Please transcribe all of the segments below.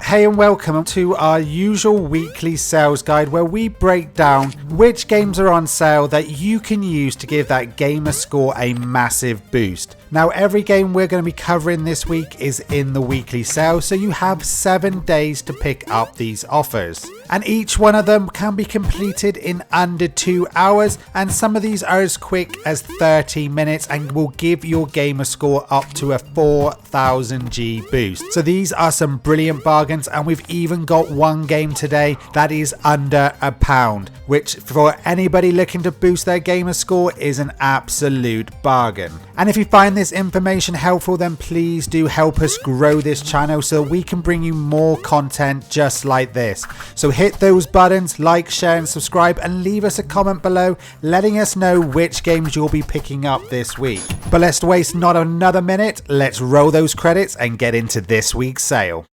Hey and welcome to our usual weekly sales guide where we break down which games are on sale that you can use to give that gamer score a massive boost. Now every game we're going to be covering this week is in the weekly sale, so you have 7 days to pick up these offers. And each one of them can be completed in under 2 hours, and some of these are as quick as 30 minutes and will give your gamer score up to a 4000 G boost. So these are some brilliant bargains, and we've even got one game today that is under £1, which for anybody looking to boost their gamer score is an absolute bargain. And if you find this information helpful, then please do help us grow this channel so we can bring you more content just like this. So hit those buttons, like, share and subscribe, and leave us a comment below letting us know which games you'll be picking up this week. But let's waste not another minute, let's roll those credits and get into this week's sale.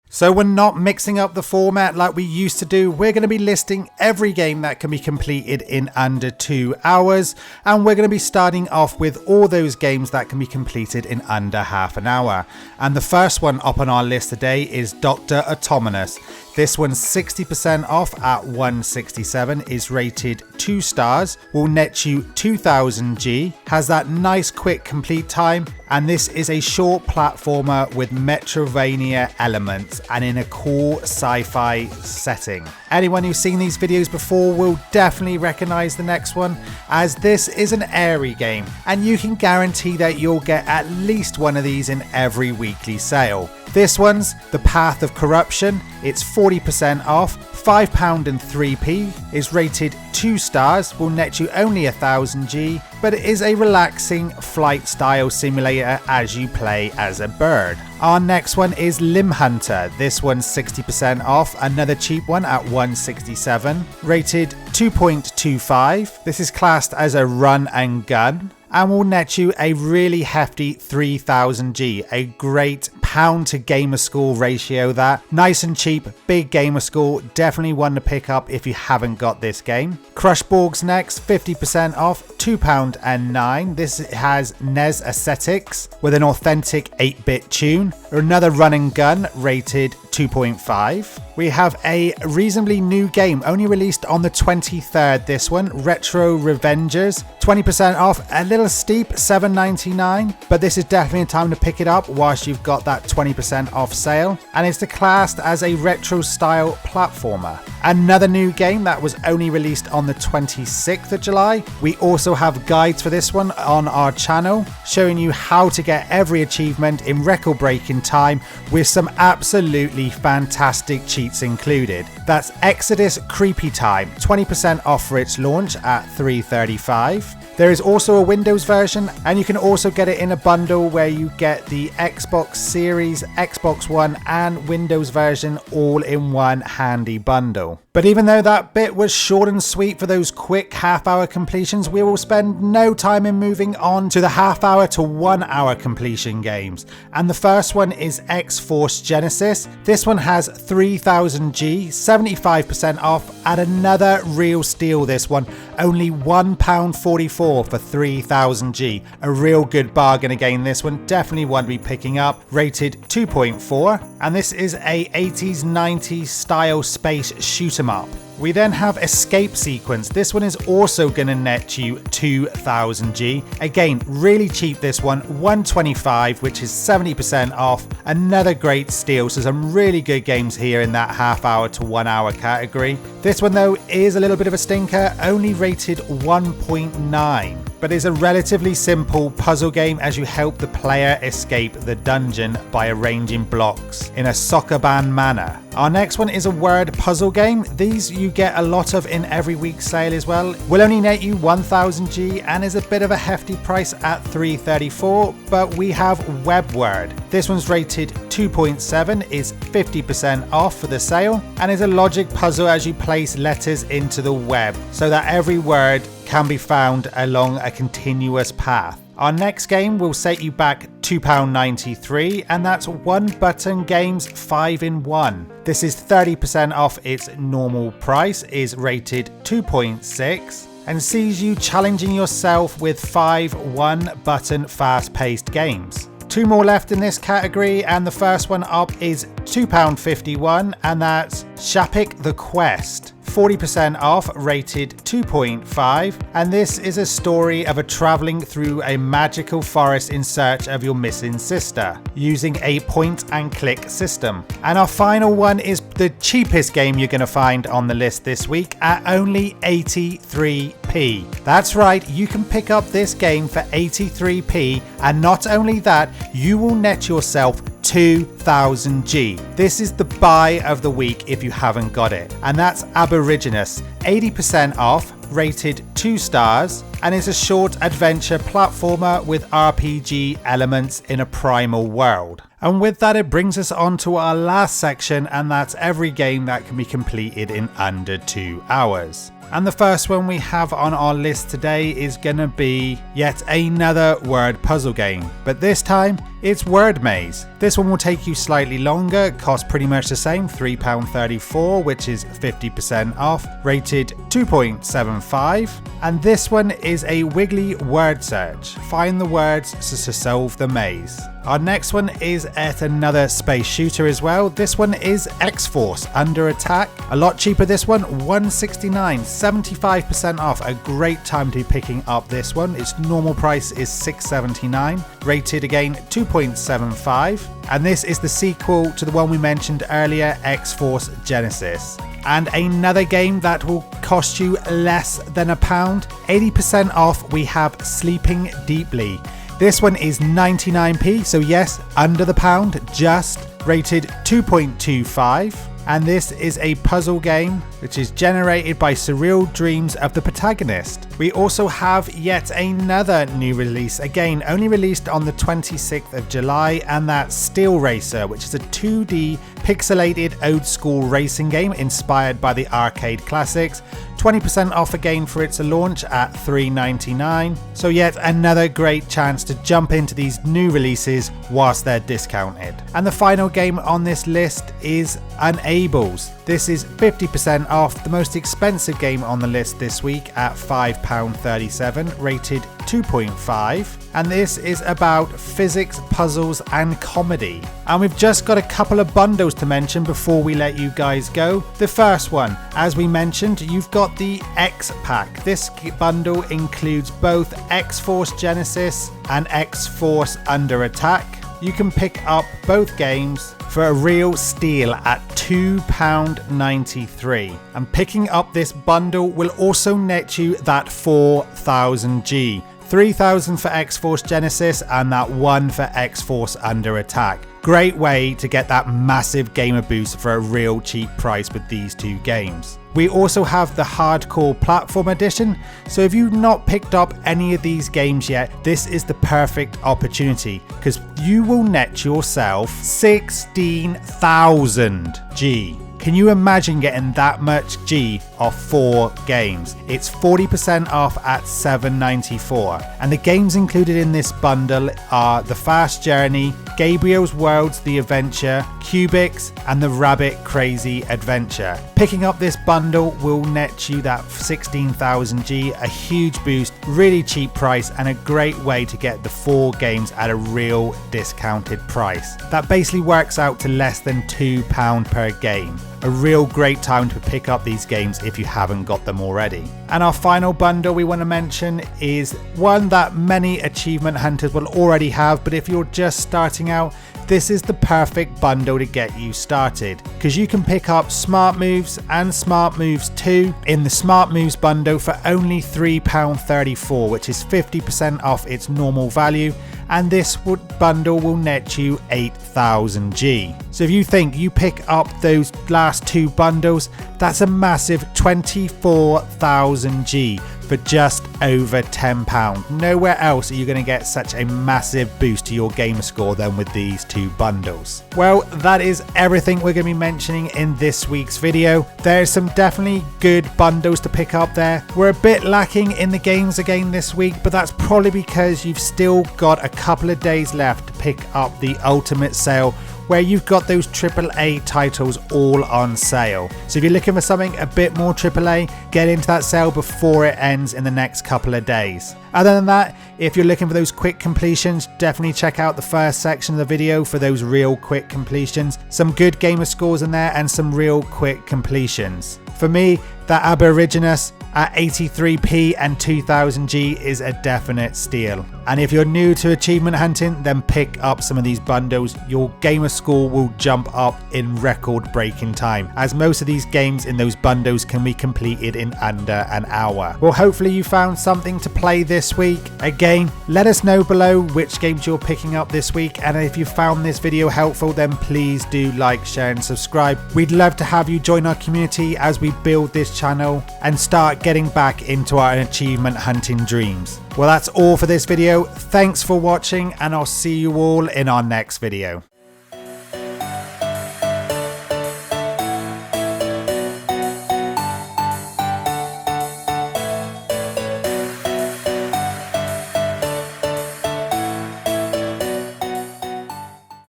So we're not mixing up the format like we used to do. We're going to be listing every game that can be completed in under 2 hours. And we're going to be starting off with all those games that can be completed in under half an hour. And the first one up on our list today is Dr. Autonomous. This one's 60% off at 167, is rated 2 stars, will net you 2000 G, has that nice quick complete time, and this is a short platformer with Metroidvania elements and in a cool sci-fi setting. Anyone who's seen these videos before will definitely recognize the next one, as this is an airy game and you can guarantee that you'll get at least one of these in every weekly sale. This one's The Path of Corruption. It's 40% off, £5 and 3p, is rated 2 stars, will net you only 1000 G, but it is a relaxing flight style simulator as you play as a bird. Our next one is Limb Hunter. This one's 60% off, another cheap one at 167, rated 2.25. This is classed as a run and gun and will net you a really hefty 3000 G, a great pound to gamer score ratio. That nice and cheap, big gamer score, definitely one to pick up if you haven't got this game. Crushborg's next, 50% off, £2 and 9. This has NES aesthetics with an authentic 8-bit tune. Another run and gun, rated 2.5. We have a reasonably new game, only released on the 23rd, this one, Retro Revengers, 20% off, a little steep, $7.99, but this is definitely a time to pick it up whilst you've got that 20% off sale, and it's classed as a retro style platformer. Another new game that was only released on the 26th of July. We also have guides for this one on our channel, showing you how to get every achievement in record-breaking time with some absolutely fantastic cheats included. That's Exodus Creepy Time, 20% off for its launch at $3.35. There is also a Windows version, and you can also get it in a bundle where you get the Xbox Series, Xbox One and Windows version all in one handy bundle. But even though that bit was short and sweet for those quick half-hour completions, we will spend no time in moving on to the half-hour to 1 hour completion games. And the first one is X-Force Genesis. This one has 3000 G, 75% off, and another real steal this one, only £1.44 for 3000 G. A real good bargain again, this one, definitely one to be picking up, rated 2.4, and this is a 80s 90s style space shoot 'em up. We then have Escape Sequence. This one is also going to net you 2000 G. Again, really cheap this one, $125, which is 70% off. Another great steal, so some really good games here in that half hour to 1 hour category. This one though is a little bit of a stinker, only rated 1.9. But it's a relatively simple puzzle game as you help the player escape the dungeon by arranging blocks in a Sokoban manner. Our next one is a word puzzle game. These you get a lot of in every week's sale as well. Will only net you 1000 G and is a bit of a hefty price at $3.34, but we have WebWord. This one's rated 2.7, is 50% off for the sale, and is a logic puzzle as you place letters into the web so that every word can be found along a continuous path. Our next game will set you back £2.93, and that's One Button Games 5-in-1. This is 30% off its normal price, is rated 2.6. and sees you challenging yourself with 5 one-button fast-paced games. 2 more left in this category, and the first one up is £2.51, and that's Shapik the Quest. 40% off, rated 2.5, and this is a story of a travelling through a magical forest in search of your missing sister, using a point and click system. And our final one is the cheapest game you're going to find on the list this week at only 83p. That's right, you can pick up this game for 83p, and not only that, you will net yourself 2000G. This is the buy of the week if you haven't got it, and that's Aborigines. 80% off, rated 2 stars, and is a short adventure platformer with RPG elements in a primal world. And with that, it brings us on to our last section, and that's every game that can be completed in under 2 hours. And the first one we have on our list today is gonna be yet another word puzzle game, but this time it's Word Maze. This one will take you slightly longer, costs pretty much the same, £3.34, which is 50% off, rated 2.75. And this one is a wiggly word search. Find the words to solve the maze. Our next one is at another space shooter as well. This one is X-Force Under Attack. A lot cheaper this one, $169, 75% off. A great time to be picking up this one. Its normal price is $679, rated again 2.75. And this is the sequel to the one we mentioned earlier, X-Force Genesis. And another game that will cost you less than £1, 80% off, we have Sleeping Deeply. This one is 99p, so yes, under the pound, just, rated 2.25. And this is a puzzle game which is generated by surreal dreams of the protagonist. We also have yet another new release, again only released on the 26th of July, and that's Steel Racer, which is a 2D pixelated old school racing game inspired by the arcade classics. 20% off again for its launch at $3.99. So yet another great chance to jump into these new releases whilst they're discounted. And the final game on this list is Unables. This is 50% off, the most expensive game on the list this week at £5.37, rated 2.5. And this is about physics, puzzles and comedy. And we've just got a couple of bundles to mention before we let you guys go. The first one, as we mentioned, you've got the X Pack. This bundle includes both X-Force Genesis and X-Force Under Attack. You can pick up both games for a real steal at £2.93. And picking up this bundle will also net you that 4000G. 3,000 for X-Force Genesis and that 1 for X-Force Under Attack. Great way to get that massive gamer boost for a real cheap price with these two games. We also have the Hardcore Platform Edition, so if you've not picked up any of these games yet, this is the perfect opportunity because you will net yourself 16,000 G. Can you imagine getting that much G off 4 games? It's 40% off at $7.94. And the games included in this bundle are The Fast Journey, Gabriel's Worlds The Adventure, Cubics, and The Rabbit Crazy Adventure. Picking up this bundle will net you that 16,000 G, a huge boost, really cheap price, and a great way to get the 4 games at a real discounted price. That basically works out to less than £2 per game. A real great time to pick up these games if you haven't got them already. And our final bundle we want to mention is one that many achievement hunters will already have, but if you're just starting out, this is the perfect bundle to get you started because you can pick up Smart Moves and Smart Moves 2 in the Smart Moves bundle for only £3.34, which is 50% off its normal value, and this bundle will net you 8,000 G. So if you think you pick up those last 2 bundles, that's a massive 24,000 G for just over £10. Nowhere else are you going to get such a massive boost to your gamer score than with these 2 bundles. Well, that is everything we're going to be mentioning in this week's video. There's some definitely good bundles to pick up there. We're a bit lacking in the games again this week, but that's probably because you've still got a couple of days left to pick up the ultimate sale, where you've got those AAA titles all on sale. So if you're looking for something a bit more AAA, get into that sale before it ends in the next couple of days. Other than that, if you're looking for those quick completions, definitely check out the first section of the video for those real quick completions. Some good gamer scores in there and some real quick completions. For me, that Aborigines at 83p and 2000G is a definite steal. And if you're new to achievement hunting, then pick up some of these bundles. Your gamer score will jump up in record breaking time, as most of these games in those bundles can be completed in under an hour. Well, hopefully you found something to play this week. Again, let us know below which games you're picking up this week, and if you found this video helpful, then please do like, share and subscribe. We'd love to have you join our community as we build this channel and start getting back into our achievement hunting dreams. Well, that's all for this video. Thanks for watching, and I'll see you all in our next video.